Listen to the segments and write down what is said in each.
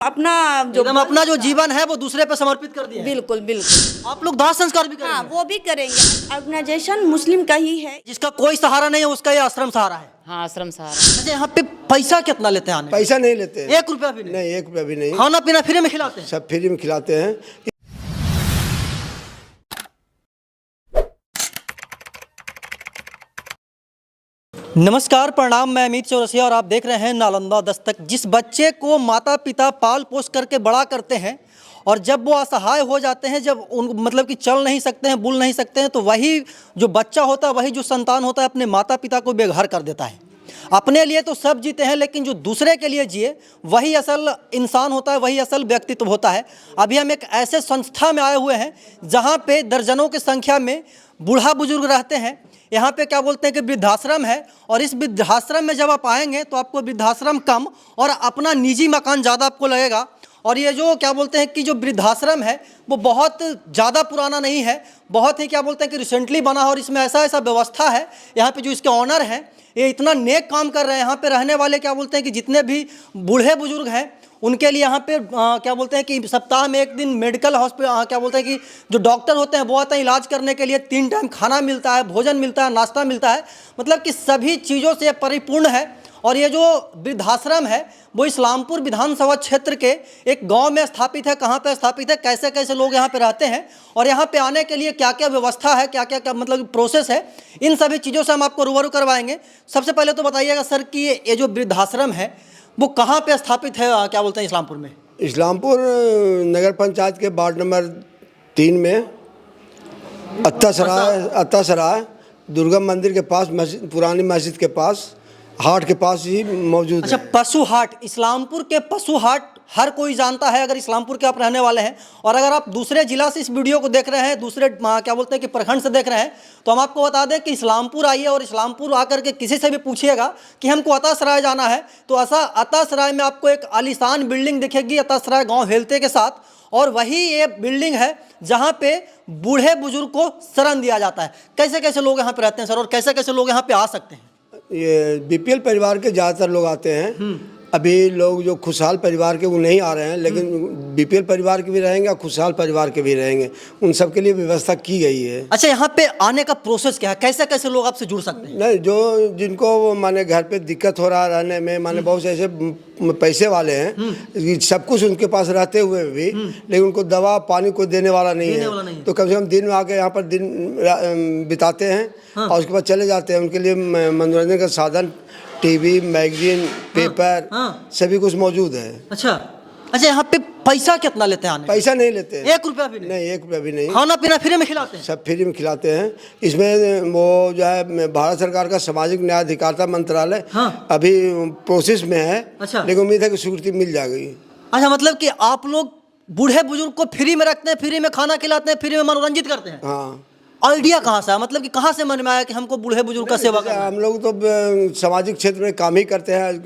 अपना जो एकदम अपना जो जीवन है वो दूसरे पे समर्पित कर दिया है। बिल्कुल बिल्कुल। आप लोग दाह संस्कार भी हाँ, करेंगे? वो भी करेंगे। ऑर्गेनाइजेशन मुस्लिम का ही है। जिसका कोई सहारा नहीं है उसका ये आश्रम सहारा है। हाँ, आश्रम सहारा। अच्छा, यहाँ पे पैसा कितना लेते हैं आने? पैसा नहीं लेते हैं। 1 रुपया भी नहीं? नहीं, 1 रुपया भी नहीं। खाना पीना फ्री में खिलाते हैं? सब फ्री में खिलाते हैं। नमस्कार, प्रणाम। मैं अमित चौरसिया और आप देख रहे हैं नालंदा दस्तक। जिस बच्चे को माता पिता पाल पोस करके बड़ा करते हैं और जब वो असहाय हो जाते हैं, जब उन मतलब कि चल नहीं सकते हैं, बोल नहीं सकते हैं, तो वही जो बच्चा होता है, वही जो संतान होता है, अपने माता पिता को बेघर कर देता है। अपने लिए तो सब जीते हैं, लेकिन जो दूसरे के लिए जिए वही असल इंसान होता है, वही असल व्यक्तित्व होता है। अभी हम एक ऐसे संस्था में आए हुए हैं जहाँ पे दर्जनों की संख्या में बूढ़ा बुजुर्ग रहते हैं। यहाँ पे क्या बोलते हैं कि वृद्धाश्रम है, और इस वृद्धाश्रम में जब आप आएंगे तो आपको वृद्धाश्रम कम और अपना निजी मकान ज़्यादा आपको लगेगा। और ये जो क्या बोलते हैं कि जो वृद्धाश्रम है वो बहुत ज़्यादा पुराना नहीं है, बहुत ही क्या बोलते हैं कि रिसेंटली बना है, और इसमें ऐसा व्यवस्था है। यहाँ पे जो इसके ऑनर हैं ये इतना नेक काम कर रहे हैं। यहाँ पे रहने वाले क्या बोलते हैं कि जितने भी बूढ़े बुजुर्ग हैं उनके लिए यहाँ पे क्या बोलते हैं कि सप्ताह में 1 दिन मेडिकल हॉस्पिटल क्या बोलते हैं कि जो डॉक्टर होते हैं वो आते हैं इलाज करने के लिए। 3 टाइम खाना मिलता है, भोजन मिलता है, नाश्ता मिलता है, मतलब कि सभी चीज़ों से परिपूर्ण है। और ये जो वृद्धाश्रम है वो इस्लामपुर विधानसभा क्षेत्र के एक गांव में स्थापित है। कहाँ पे स्थापित है, कैसे कैसे लोग यहाँ पे रहते हैं और यहाँ पे आने के लिए क्या क्या व्यवस्था है, क्या क्या मतलब प्रोसेस है, इन सभी चीज़ों से हम आपको रूबरू करवाएंगे। सबसे पहले तो बताइएगा सर कि ये जो वृद्धाश्रम है वो कहाँ पे स्थापित है, क्या बोलते हैं इस्लामपुर में? इस्लामपुर नगर पंचायत के वार्ड नंबर 3 में अत्तासराय दुर्गा मंदिर के पास, पुरानी मस्जिद के पास, हाट के पास ही मौजूद अच्छा, है। पशु हाट। इस्लामपुर के पशु हाट हर कोई जानता है अगर इस्लामपुर के आप रहने वाले हैं। और अगर आप दूसरे जिला से इस वीडियो को देख रहे हैं, दूसरे क्या बोलते हैं कि प्रखंड से देख रहे हैं, तो हम आपको बता दें कि इस्लामपुर आइए और इस्लामपुर आकर के किसी से भी पूछिएगा कि हमको अत्तासराय जाना है, तो अत्तासराय में आपको एक आलीशान बिल्डिंग दिखेगी, अत्तासराय गाँव हेलते के साथ। और वही ये बिल्डिंग है जहाँ पे बूढ़े बुजुर्ग को शरण दिया जाता है। कैसे कैसे लोग यहाँ पे रहते हैं सर, और कैसे कैसे लोग यहाँ पे आ सकते हैं? ये बीपीएल परिवार के ज़्यादातर लोग आते हैं। अभी लोग जो खुशहाल परिवार के वो नहीं आ रहे हैं, लेकिन बीपीएल परिवार के भी रहेंगे और खुशहाल परिवार के भी रहेंगे, उन सब के लिए व्यवस्था की गई है। अच्छा, यहाँ पे आने का प्रोसेस क्या है, कैसे कैसे लोग आपसे जुड़ सकते हैं? नहीं, जो जिनको माने घर पे दिक्कत हो रहा है रहने में, माने बहुत से ऐसे पैसे वाले हैं, सब कुछ उनके पास रहते हुए भी लेकिन उनको दवा पानी कोई देने वाला नहीं है, तो कम से कम दिन में आके यहाँ पर दिन बिताते हैं और उसके बाद चले जाते हैं। उनके लिए मनोरंजन का साधन टीवी, मैगजीन, पेपर, सभी कुछ मौजूद है। अच्छा, यहाँ पे पैसा कितना लेते हैं आने? पैसा नहीं लेते हैं। 1 रुपया भी नहीं? नहीं, 1 रुपया भी नहीं। खाना पीना फ्री में खिलाते हैं? सब फ्री में खिलाते हैं। इसमें वो जो है भारत सरकार का सामाजिक न्याय अधिकारिता मंत्रालय अभी प्रोसेस में है। अच्छा। लेकिन उम्मीद है कि स्वीकृति मिल जाएगी। अच्छा, मतलब कि आप लोग बूढ़े बुजुर्ग को फ्री में रखते हैं, फ्री में खाना खिलाते हैं, फ्री में मनोरंजित करते हैं? हाँ। आइडिया कहाँ से है, मतलब कि कहाँ से मन में आया कि हमको बूढ़े बुजुर्ग का सेवा करना है? हम लोग तो सामाजिक क्षेत्र में काम ही करते हैं।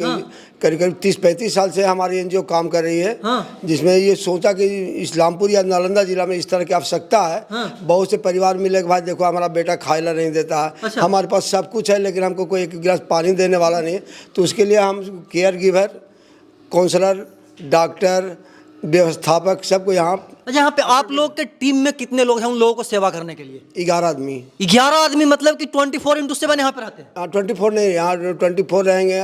करीब करीब 30-35 साल से हमारी एनजीओ काम कर रही है। जिसमें ये सोचा कि इस्लामपुर या नालंदा जिला में इस तरह की आवश्यकता है। बहुत से परिवार मिले कि भाई देखो हमारा बेटा खाइला नहीं देता है। अच्छा। हमारे पास सब कुछ है लेकिन हमको कोई 1 गिलास पानी देने वाला नहीं है, तो उसके लिए हम केयर गिवर, काउंसलर, डॉक्टर, व्यवस्थापक सबको यहाँ। अच्छा, यहाँ पे आप लोग के टीम में कितने लोग हैं उन लोगों को सेवा करने के लिए? 11 आदमी। 11 आदमी, मतलब कि 24x7 यहाँ पे रहते हैं? 24 नहीं, यहाँ 24 रहेंगे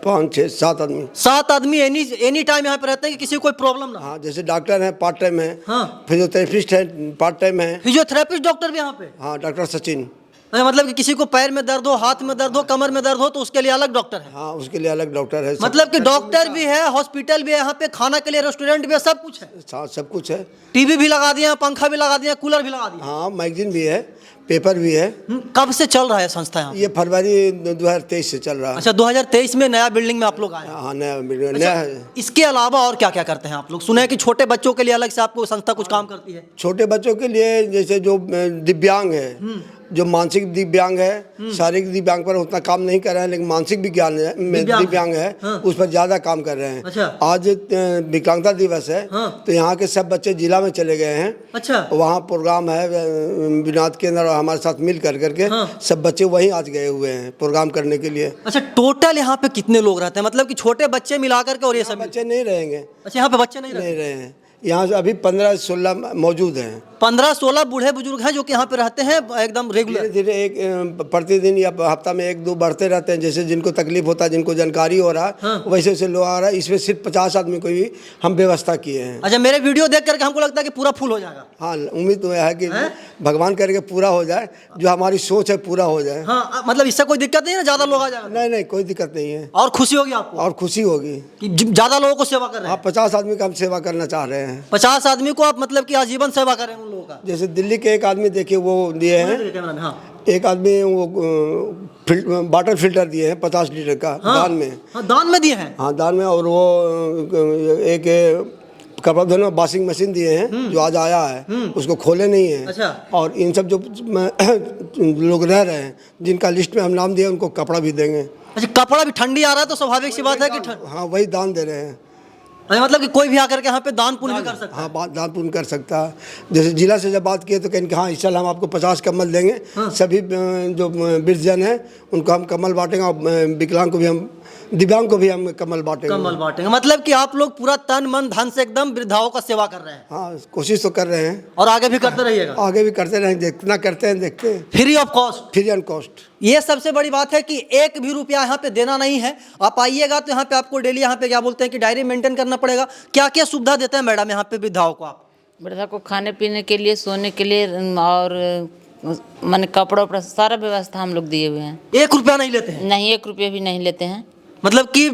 5, 6, 7 आदमी। 7 आदमी एनी टाइम यहाँ पे रहते हैं कि किसी को कोई प्रॉब्लम ना? हाँ, जैसे डॉक्टर हैं पार्ट टाइम है, हाँ। फिजियोथेरेपिस्ट है पार्ट टाइम है। फिजियोथेरेपिस्ट डॉक्टर भी यहाँ पे? हाँ, डॉक्टर सचिन। अच्छा, मतलब कि किसी को पैर में दर्द हो, हाथ में दर्द हो, कमर में दर्द हो, तो उसके लिए अलग डॉक्टर है? हाँ, उसके लिए अलग डॉक्टर है। मतलब कि डॉक्टर भी है, हॉस्पिटल भी है, यहाँ पे खाना के लिए रेस्टोरेंट भी है, सब कुछ है? सब कुछ है। टीवी भी लगा दिया, पंखा भी लगा दिया, कूलर भी लगा दिया? हाँ, मैगजीन भी है, पेपर भी है। कब से चल रहा है संस्था यहाँ? ये फरवरी 2023 से चल रहा है। अच्छा, 2023 में नया बिल्डिंग में आप लोग आए? हाँ, नया है। इसके अलावा और क्या क्या करते हैं आप लोग? सुना है कि छोटे बच्चों के लिए अलग से आपको संस्था कुछ काम करती है? छोटे बच्चों के लिए जैसे जो दिव्यांग है जो मानसिक दिव्यांग है, शारीरिक दिव्यांग पर उतना काम नहीं कर रहे हैं, लेकिन मानसिक विज्ञान है में दिव्यांग है, उस पर ज़्यादा काम कर रहे हैं। अच्छा। आज विकलांगता दिवस है, तो यहाँ के सब बच्चे जिला में चले गए हैं। अच्छा। वहाँ प्रोग्राम है विनोद केंद्र और हमारे साथ मिल करके सब बच्चे वहीं आज गए हुए हैं प्रोग्राम करने के लिए। अच्छा, टोटल यहाँ पे कितने लोग रहते हैं, मतलब कि छोटे बच्चे मिला करके और ये सब? बच्चे नहीं रहेंगे। अच्छा, यहाँ पे बच्चे नहीं रहे हैं। यहाँ से अभी 15-16 मौजूद हैं। 15-16 बूढ़े बुजुर्ग हैं जो कि यहाँ पे रहते हैं एकदम रेगुलर। धीरे धीरे एक प्रतिदिन या हफ्ता में 1-2 बढ़ते रहते हैं, जैसे जिनको तकलीफ होता है, जिनको जानकारी हो रहा है, वैसे वैसे लोग आ रहा है। इसमें सिर्फ 50 आदमी को भी हम व्यवस्था किए हैं। अच्छा, मेरे वीडियो देख करके हमको लगता है कि पूरा फुल हो जाएगा। हाँ, उम्मीद तो है कि भगवान करके पूरा हो जाए, जो हमारी सोच है पूरा हो जाए। हाँ, मतलब इससे कोई दिक्कत नहीं है ना, ज्यादा लोग आ जाएगा? नहीं, कोई दिक्कत नहीं है। और खुशी होगी आपको? और खुशी होगी कि ज्यादा लोगों को सेवा कर रहे हैं। हाँ, 50 आदमी का हम सेवा करना चाह रहे हैं। 50 आदमी को आप मतलब कि आजीवन सेवा करें उन लोगों का? जैसे दिल्ली के एक आदमी देखिए वो दिए हैं, हाँ। एक आदमी वो वाटर फिल्टर दिए हैं 50 लीटर का। हाँ। दान में। हाँ, दान में दिए हैं। हाँ, दान में। और वो एक कपड़ा धोने वॉशिंग मशीन दिए हैं, जो आज आया है, उसको खोले नहीं है। अच्छा। और इन सब जो लोग रह रहे हैं, जिनका लिस्ट में हम नाम दिए, उनको कपड़ा भी देंगे। अच्छा, कपड़ा भी? ठंडी आ रहा है तो स्वाभाविक सी बात है कि हाँ, वही दान दे रहे हैं। अच्छा, मतलब कि कोई भी आकर के यहाँ पे दान पुण्य भी कर सकता है? हाँ, दान पुण्य कर सकता है। जैसे जिला से जब बात किए तो कहें कि हाँ, इस साल हम आपको 50 कंबल देंगे। सभी जो वृद्धजन हैं उनको हम कंबल बांटेंगे, और विकलांग को भी हम, दिव्यांग को भी हम कंबल बांटेंगे। मतलब कि आप लोग पूरा तन मन धन से एकदम वृद्धाओं का सेवा कर रहे हैं। हाँ, कोशिश तो कर रहे हैं और आगे भी करते रहिएगा? आगे भी करते रहेंगे, जितना करते हैं देखते हैं। Free of cost? Free and cost. ये सबसे बड़ी बात है कि एक भी रुपया यहाँ पे देना नहीं है। आप आइएगा तो यहाँ पे आपको डेली यहाँ पे क्या बोलते हैं कि डायरी मेंटेन करना पड़ेगा। क्या क्या सुविधा देते हैं मैडम यहाँ पे वृद्धाओं को आप? वृद्धा को खाने पीने के लिए, सोने के लिए, और माने कपड़ा उपड़ा सारा व्यवस्था हम लोग दिए हुए हैं। 1 रुपया नहीं लेते हैं? नहीं, 1 रुपये भी नहीं लेते हैं। मतलब कि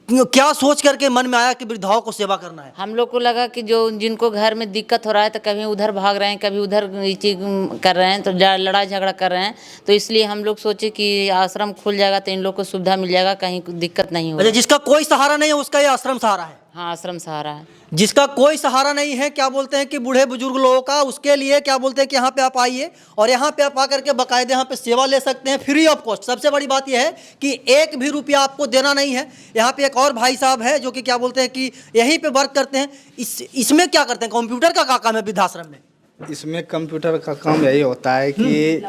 क्या सोच करके मन में आया कि वृद्धाओं को सेवा करना है? हम लोग को लगा कि जो जिनको घर में दिक्कत हो रहा है, तो कभी उधर भाग रहे हैं, कभी उधर चीज कर रहे हैं, तो लड़ाई झगड़ा कर रहे हैं, तो इसलिए हम लोग सोचे कि आश्रम खुल जाएगा तो इन लोग को सुविधा मिल जाएगा, कहीं दिक्कत नहीं होगी। अच्छा, जिसका कोई सहारा नहीं है उसका ये आश्रम सहारा है? हाँ, आश्रम सहारा है। जिसका कोई सहारा नहीं है, क्या बोलते हैं कि बूढ़े बुजुर्ग लोगों का, उसके लिए क्या बोलते हैं कि यहाँ पे आप आइए और यहाँ पे आप आकर के बाकायदे यहाँ पे सेवा ले सकते हैं फ्री ऑफ कॉस्ट। सबसे बड़ी बात यह है कि 1 भी रुपया आपको देना नहीं है। यहाँ पे एक और भाई साहब है जो कि क्या बोलते हैं कि यहीं पे वर्क करते हैं। इसमें क्या करते हैं? कंप्यूटर का काम है वृद्धाश्रम में? इसमें कंप्यूटर का काम यही होता है कि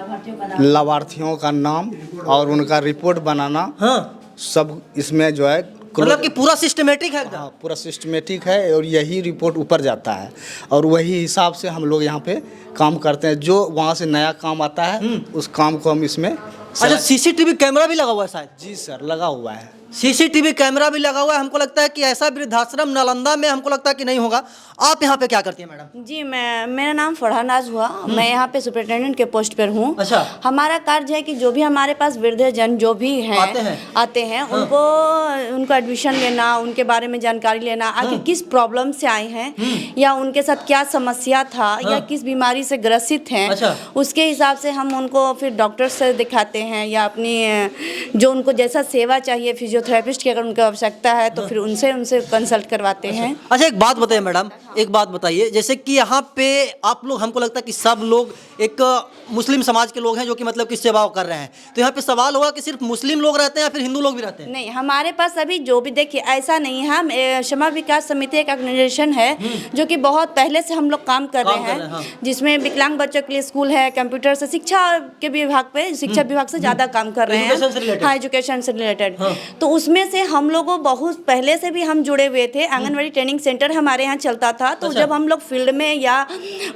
लाभार्थियों का नाम और उनका रिपोर्ट बनाना। हाँ, सब इसमें जो है, मतलब कि पूरा सिस्टमेटिक है एकदम? हाँ, पूरा सिस्टमेटिक है, और यही रिपोर्ट ऊपर जाता है, और वही हिसाब से हम लोग यहाँ पे काम करते हैं। जो वहाँ से नया काम आता है, उस काम को हम इसमें। अच्छा, सीसीटीवी कैमरा भी लगा हुआ है शायद? जी सर, लगा हुआ है। सीसीटीवी कैमरा भी लगा हुआ है। हमको लगता है कि ऐसा वृद्धाश्रम नालंदा में हमको लगता है कि नहीं होगा। आप यहाँ पे क्या करती हैं मैडम? जी, मेरा नाम फरहानाज हुआ। मैं यहाँ पे सुपरिटेंडेंट के पोस्ट पर हूँ। अच्छा। हमारा कार्य है कि जो भी हमारे पास वृद्धजन जो भी हैं आते हैं उनको एडमिशन लेना, उनके बारे में जानकारी लेना, आगे किस प्रॉब्लम से आए हैं, या उनके साथ क्या समस्या था, या किस बीमारी से ग्रसित हैं। अच्छा। उसके हिसाब से हम उनको फिर डॉक्टर से दिखाते हैं, या अपनी जो उनको जैसा सेवा चाहिए, फिजियोथेरेपिस्ट की अगर उनको आवश्यकता है तो फिर उनसे कंसल्ट करवाते हैं। अच्छा, एक बात बताइए मैडम, एक बात बताइए, जैसे कि यहाँ पे आप लोग, हमको लगता है कि सब लोग एक मुस्लिम समाज के लोग हैं जो कि मतलब कि सेवा कर रहे हैं, तो यहाँ पे सवाल होगा कि सिर्फ मुस्लिम लोग रहते हैं या फिर हिंदू लोग भी रहते हैं? नहीं, हमारे पास अभी जो भी, देखिए ऐसा नहीं है। हम क्षमा विकास समिति एक ऑर्गेनाइजेशन है जो कि बहुत पहले से हम लोग काम कर रहे हैं, जिसमें विकलांग बच्चों के लिए स्कूल है, कंप्यूटर से शिक्षा के विभाग पे, शिक्षा विभाग से ज़्यादा काम कर रहे हैं। हाँ, एजुकेशन से रिलेटेड। तो उसमें से हम लोगों बहुत पहले से भी हम जुड़े हुए थे। आंगनवाड़ी ट्रेनिंग सेंटर हमारे यहाँ चलता था, तो जब हम लोग फील्ड में या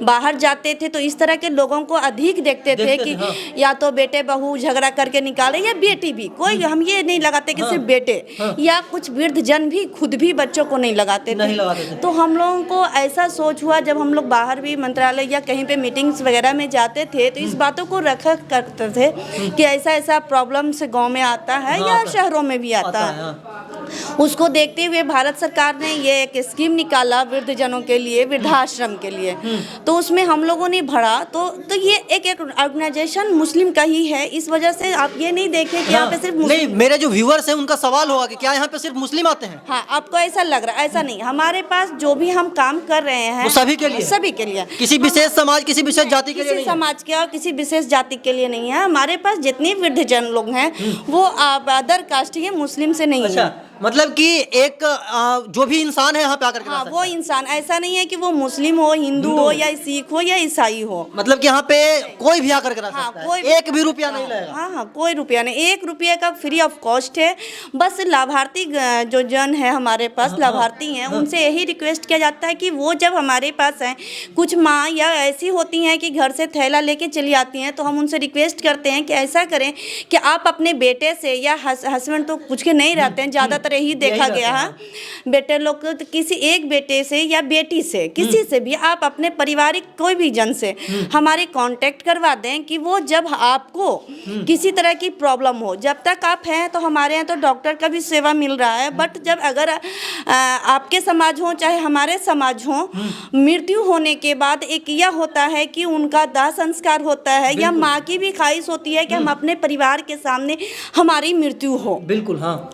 बाहर जाते थे तो इस तरह के लोगों को अधिक देखते थे कि या तो बेटे बहू झगड़ा करके निकाले, या बेटी भी, कोई हम ये नहीं लगाते कि सिर्फ बेटे, या कुछ वृद्ध जन भी खुद भी बच्चों को नहीं लगाते थे। तो हम लोगों को ऐसा सोच हुआ, जब हम लोग बाहर भी मंत्रालय या कहीं पे मीटिंग्स वगैरह में जाते थे तो इस बातों को रखा करते थे कि ऐसा ऐसा प्रॉब्लम से गाँव में आता है या शहरों में भी आता है। उसको देखते हुए भारत सरकार ने ये एक स्कीम निकाला वृद्धजनों के लिए, वृद्धाश्रम के लिए। तो उसमें हम लोगों ने भरा, तो तो ये एक ऑर्गेनाइजेशन मुस्लिम का ही है, इस वजह से आप ये नहीं देखें कि यहाँ पे सिर्फ नहीं, मेरे जो व्यूअर्स हैं उनका सवाल होगा कि क्या यहाँ पे सिर्फ मुस्लिम आते हैं? हाँ, आपको ऐसा लग रहा है, ऐसा नहीं। हमारे पास जो भी हम काम कर रहे हैं वो सभी के लिए? सभी के लिए। किसी विशेष समाज, किसी विशेष जाति के लिए किसी नहीं है? समाज के और किसी विशेष जाति के लिए नहीं है। हमारे पास जितने वृद्धजन लोग हैं वो अदर कास्ट ही है, मुस्लिम से नहीं है। अच्छा, मतलब कि एक जो भी इंसान है यहाँ पे आकर के रह हाँ, सकता वो है। इंसान, ऐसा नहीं है कि वो मुस्लिम हो, हिंदू हो या सिख हो या ईसाई हो। मतलब कि यहाँ पे कोई भी आकर के रह हाँ, सकता कोई है, एक भी रुपया नहीं लगेगा। हाँ हाँ, कोई रुपया नहीं, 1 रुपये का फ्री ऑफ कॉस्ट है। बस लाभार्थी जो जन है हमारे पास, लाभार्थी हैं, उनसे यही रिक्वेस्ट किया जाता है कि वो जब हमारे पास हैं, कुछ माँ या ऐसी होती हैं कि घर से थैला लेके चली आती हैं, तो हम उनसे रिक्वेस्ट करते हैं कि ऐसा करें कि आप अपने बेटे से या हस्बैंड तो कुछ के नहीं रहते हैं, ज़्यादातर यही देखा गया है, बेटे लोग को, तो किसी एक बेटे से या बेटी से, किसी से भी आप अपने पारिवारिक कोई भी जन से हमारे कांटेक्ट करवा दें कि वो जब आपको किसी तरह की प्रॉब्लम हो, जब तक आप हैं तो हमारे यहाँ तो डॉक्टर का भी सेवा मिल रहा है, बट जब अगर आपके समाज हो चाहे हमारे समाज हो, मृत्यु होने के बाद एक यह होता है कि उनका दाह संस्कार होता है, या माँ की भी ख्वाहिश होती है कि हम अपने परिवार के सामने हमारी मृत्यु हो। बिल्कुल, हाँ।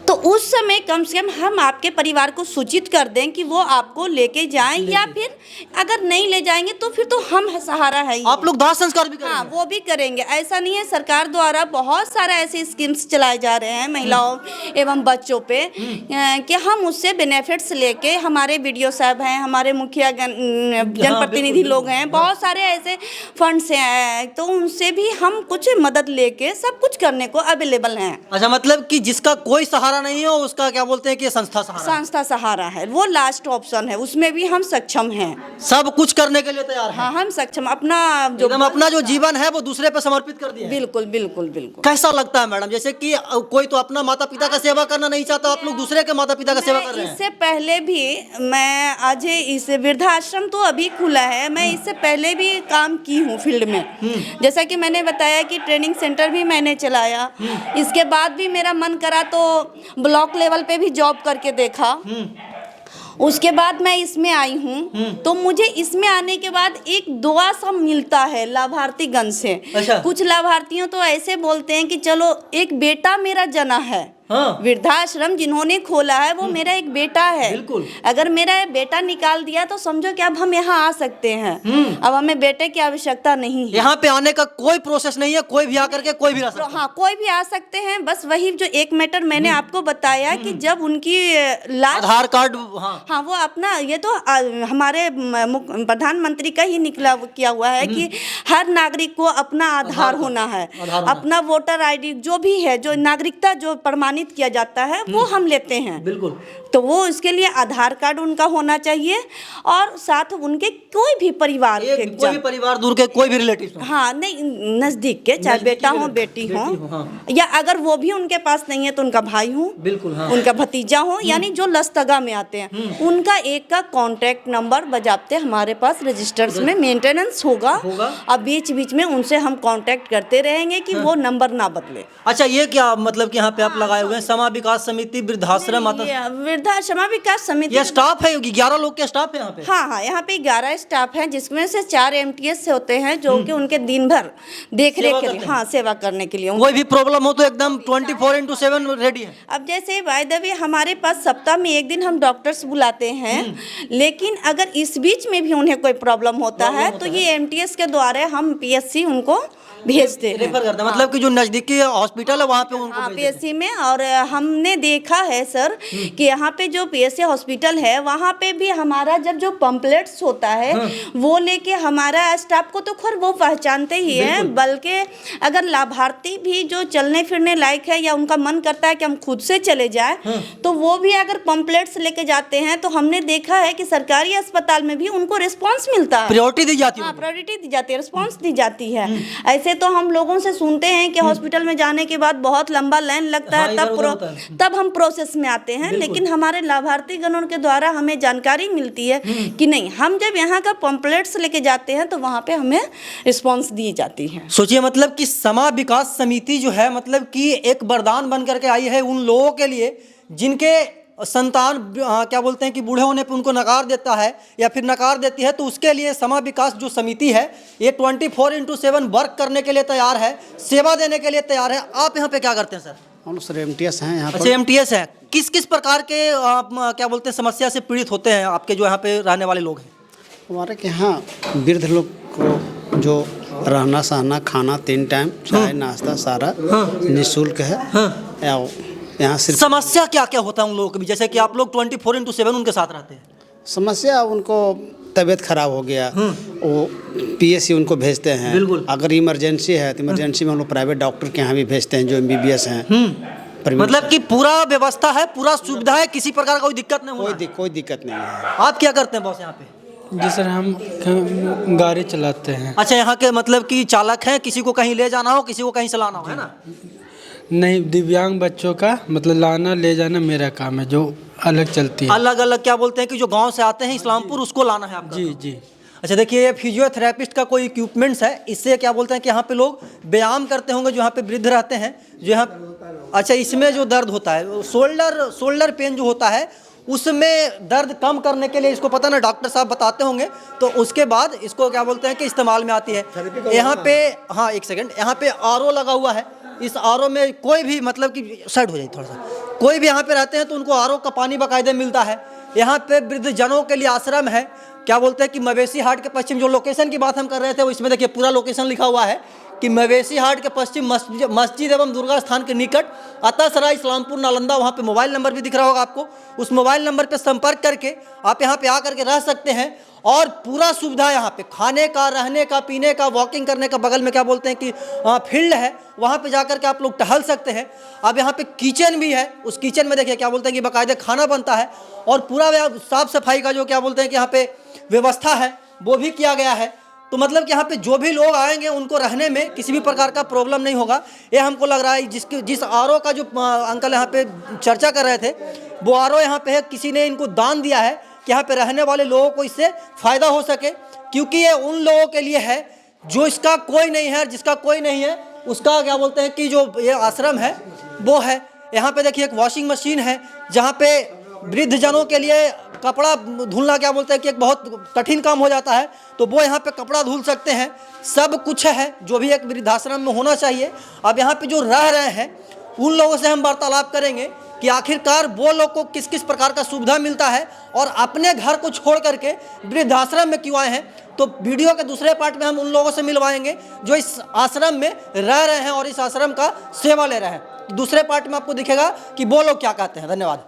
तो उस समय कम से कम हम आपके परिवार को सूचित कर दें कि वो आपको लेके जाएं, या फिर अगर नहीं ले जाएंगे तो फिर तो हम सहारा है ही। आप लोग दाह संस्कार भी करेंगे? हाँ, वो भी करेंगे। ऐसा नहीं है, सरकार द्वारा बहुत सारा ऐसे स्कीम्स चलाए जा रहे हैं महिलाओं एवं बच्चों पे कि हम उससे बेनिफिट्स लेके, हमारे वीडियो साहब हैं, हमारे मुखिया जनप्रतिनिधि लोग हैं, बहुत सारे ऐसे फंड्स हैं, तो उनसे भी हम कुछ मदद लेके सब कुछ करने को अवेलेबल हैं। अच्छा, मतलब कि जिसका कोई सहारा नहीं है उसका क्या बोलते हैं कि संस्था सहारा है? संस्था सहारा है, वो लास्ट ऑप्शन है, उसमें भी हम सक्षम हैं। सब कुछ करने के लिए तैयार है। हाँ, हम सक्षम, अपना जो एकदम अपना जो जीवन है वो दूसरे पे समर्पित कर दिया है। बिल्कुल बिल्कुल बिल्कुल। कैसा लगता है मैडम, जैसे कि कोई तो अपना माता पिता का सेवा करना नहीं चाहता, आप लोग दूसरे के माता पिता का सेवा कर रहे हैं? इससे पहले भी मैं आज इस वृद्धाश्रम तो अभी खुला है, मैं इससे पहले भी काम की हूँ फील्ड में। जैसा कि मैंने बताया कि ट्रेनिंग सेंटर भी मैंने चलाया, इसके बाद भी मेरा मन करा तो ब्लॉक लेवल पे भी जॉब करके देखा। उसके बाद मैं इसमें आई हूँ, तो मुझे इसमें आने के बाद एक दुआ सा मिलता है लाभार्थी गण से। अच्छा। कुछ लाभार्थियों तो ऐसे बोलते हैं कि चलो एक बेटा मेरा जना है। हाँ। वृद्धाश्रम जिन्होंने खोला है वो मेरा एक बेटा है। बिल्कुल। अगर मेरा बेटा निकाल दिया तो समझो कि अब हम यहाँ आ सकते हैं, अब हमें बेटे की आवश्यकता नहीं है। यहाँ पे आने का कोई प्रोसेस नहीं है, कोई भी आकर के कोई भी रह सकता है। हाँ, कोई भी आ सकते हैं। बस वही जो एक मैटर मैंने आपको बताया कि जब उनकी लास्ट आधार कार्ड, हाँ, वो अपना, ये तो हमारे प्रधानमंत्री का ही निकला किया हुआ है कि हर नागरिक को अपना आधार होना है, अपना वोटर आईडी जो भी है, जो नागरिकता जो प्रमाणित किया जाता है वो हम लेते हैं। बिल्कुल। तो वो इसके लिए आधार कार्ड उनका होना चाहिए, और साथ उनके कोई भी परिवार के कोई भी परिवार, दूर के कोई भी रिलेटिव। हाँ, नहीं, नजदीक के, चाहे बेटा हो बेटी हो, हाँ। या अगर वो भी उनके पास नहीं है तो उनका भाई हो, बिल्कुल, हाँ। उनका भतीजा हो, यानी जो लस्तगा में आते हैं उनका एक का कॉन्टैक्ट नंबर बजाते हमारे पास रजिस्टर्स में मेंटेनेंस होगा। अब बीच बीच में उनसे हम कांटेक्ट करते रहेंगे कि वो नंबर ना बदले। अच्छा, ये क्या मतलब कि यहाँ पे आप लगाए हुए हैं समा विकास समिति वृद्धाश्रम वृद्धाश्रम विकास समिति, ये स्टाफ है, 11 लोग के स्टाफ है यहाँ पे? हाँ हाँ, यहाँ पे 11 स्टाफ हैं, जिसमें से 4 MTS से होते हैं जो कि उनके दिन भर देख रेख के लिए, हाँ, सेवा करने के लिए। कोई भी प्रॉब्लम हो तो एकदम 24/7 रेडी है। अब जैसे बाय द वे हमारे पास सप्ताह में 1 दिन हम डॉक्टर्स बुलाते हैं, लेकिन अगर इस बीच में भी उन्हें कोई प्रॉब्लम होता है तो ये MTS के द्वारा हम PSC उनको भेजते हैं, रेफर करते हैं। मतलब कि जो नजदीकी हॉस्पिटल है वहाँ पे उनको हाँ, PSC में। और हमने देखा है सर कि यहाँ पे जो PSC हॉस्पिटल है वहाँ पे भी हमारा जब जो पम्पलेट्स होता है वो लेके हमारा स्टाफ को तो खैर वो पहचानते ही हैं, बल्कि अगर लाभार्थी भी जो चलने फिरने लायक है या उनका मन करता है कि हम खुद से चले जाए तो वो भी अगर पम्पलेट्स लेके जाते हैं तो हमने देखा है कि सरकारी अस्पताल में भी उनको रिस्पॉन्स मिलता है, प्रायोरिटी दी जाती है। हाँ, प्रायोरिटी दी जाती है, रिस्पॉन्स दी जाती है। ऐसे तो हम लोगों से सुनते हैं कि हॉस्पिटल में जाने के बाद बहुत लंबा लाइन लगता है, तब हम प्रोसेस में आते हैं, लेकिन हमारे लाभार्थी गणों के द्वारा हमें जानकारी मिलती है कि नहीं, हम जब यहाँ का पम्पलेट्स लेके जाते हैं तो वहाँ पे हमें रिस्पॉन्स दी जाती है। सोचिए, मतलब कि समा विकास समिति जो है मतलब कि एक वरदान बन करके आई है उन लोगों के लिए जिनके संतान क्या बोलते हैं कि बूढ़े होने पे उनको नकार देता है या फिर नकार देती है, तो उसके लिए समा विकास जो समिति है ये 24/7 वर्क करने के लिए तैयार है, सेवा देने के लिए तैयार है। आप यहाँ पे क्या करते हैं सर? हम सर MTS हैं यहाँ पर। अच्छा, MTS है। किस किस प्रकार के आप क्या बोलते हैं समस्या से पीड़ित होते हैं आपके जो यहाँ पे रहने वाले लोग हैं? हमारे के यहाँ वृद्ध लोग को जो रहना सहना खाना 3 टाइम चाय नाश्ता सारा निःशुल्क है। यहाँ सिर्फ समस्या क्या क्या होता है उन लोगों को भी, जैसे कि आप लोग 24/7 उनके साथ रहते हैं? समस्या उनको तबीयत खराब हो गया वो PSC उनको भेजते हैं। बिल्कुल। अगर इमरजेंसी है तो इमरजेंसी में हम लोग प्राइवेट डॉक्टर के यहाँ भी भेजते हैं जो MBBS हैं। मतलब कि पूरा व्यवस्था है, पूरा सुविधा है, किसी प्रकार का कोई दिक्कत नहीं होना है। कोई दिक्कत नहीं है। आप क्या करते हैं बॉस यहाँ पे? जी सर, हम गाड़ी चलाते हैं। अच्छा, यहाँ के मतलब कि चालक हैं, किसी को कहीं ले जाना हो, किसी को कहीं से लाना हो, है ना? नहीं, दिव्यांग बच्चों का मतलब लाना ले जाना मेरा काम है, जो अलग चलती है। अलग अलग क्या बोलते हैं कि जो गांव से आते हैं इस्लामपुर, उसको लाना है आपका? जी जी। अच्छा देखिए, ये फिजियोथेरेपिस्ट का कोई इक्विपमेंट्स है, इससे क्या बोलते हैं कि यहाँ पे लोग व्यायाम करते होंगे जो यहाँ पे वृद्ध रहते हैं, जो यहाँ। अच्छा, इसमें जो दर्द होता है शोल्डर पेन जो होता है उसमें दर्द कम करने के लिए, इसको पता ना डॉक्टर साहब बताते होंगे, तो उसके बाद इसको क्या बोलते हैं कि इस्तेमाल में आती है। यहाँ पे हाँ एक सेकंड, यहाँ पे RO लगा हुआ है। इस RO में कोई भी मतलब कि साइड हो जाए थोड़ा सा, कोई भी यहाँ पे रहते हैं तो उनको RO का पानी बाकायदे मिलता है। यहाँ पे वृद्धजनों के लिए आश्रम है, क्या बोलते हैं कि मवेशी हाट के पश्चिम, जो लोकेशन की बात हम कर रहे थे वो इसमें देखिए पूरा लोकेशन लिखा हुआ है कि मवेशी हाट के पश्चिम मस्जिद एवं दुर्गा स्थान के निकट अतासराय इस्लामपुर नालंदा। वहाँ पे मोबाइल नंबर भी दिख रहा होगा आपको, उस मोबाइल नंबर पे संपर्क करके आप यहाँ पे आकर के रह सकते हैं। और पूरा सुविधा यहाँ पे खाने का, रहने का, पीने का, वॉकिंग करने का, बगल में क्या बोलते हैं कि फील्ड है, वहाँ पे जाकर के आप लोग टहल सकते हैं। अब यहाँ पे किचन भी है, उस किचन में देखिए क्या बोलते हैं कि बाकायदे खाना बनता है और पूरा साफ सफाई का जो क्या बोलते हैं कि यहाँ पे व्यवस्था है वो भी किया गया है। तो मतलब कि यहाँ पे जो भी लोग आएंगे उनको रहने में किसी भी प्रकार का प्रॉब्लम नहीं होगा। ये हमको लग रहा है जिस RO का जो अंकल यहाँ पे चर्चा कर रहे थे वो RO यहाँ पे है, किसी ने इनको दान दिया है कि यहाँ पे रहने वाले लोगों को इससे फ़ायदा हो सके, क्योंकि ये उन लोगों के लिए है जो इसका कोई नहीं है, जिसका कोई नहीं है उसका क्या बोलते हैं कि जो ये आश्रम है वो है। यहाँ पे देखिए एक वॉशिंग मशीन है जहाँ पे वृद्धजनों के लिए कपड़ा धुलना क्या बोलते हैं कि एक बहुत कठिन काम हो जाता है, तो वो यहाँ पे कपड़ा धुल सकते हैं। सब कुछ है जो भी एक वृद्धाश्रम में होना चाहिए। अब यहाँ पे जो रह रहे हैं उन लोगों से हम वार्तालाप करेंगे कि आखिरकार वो लोग को किस किस प्रकार का सुविधा मिलता है और अपने घर को छोड़ करके वृद्धाश्रम में क्यों आए हैं। तो वीडियो के दूसरे पार्ट में हम उन लोगों से मिलवाएंगे जो इस आश्रम में रह रहे हैं और इस आश्रम का सेवा ले रहे हैं। दूसरे पार्ट में आपको दिखेगा कि वो लोग क्या कहते हैं। धन्यवाद।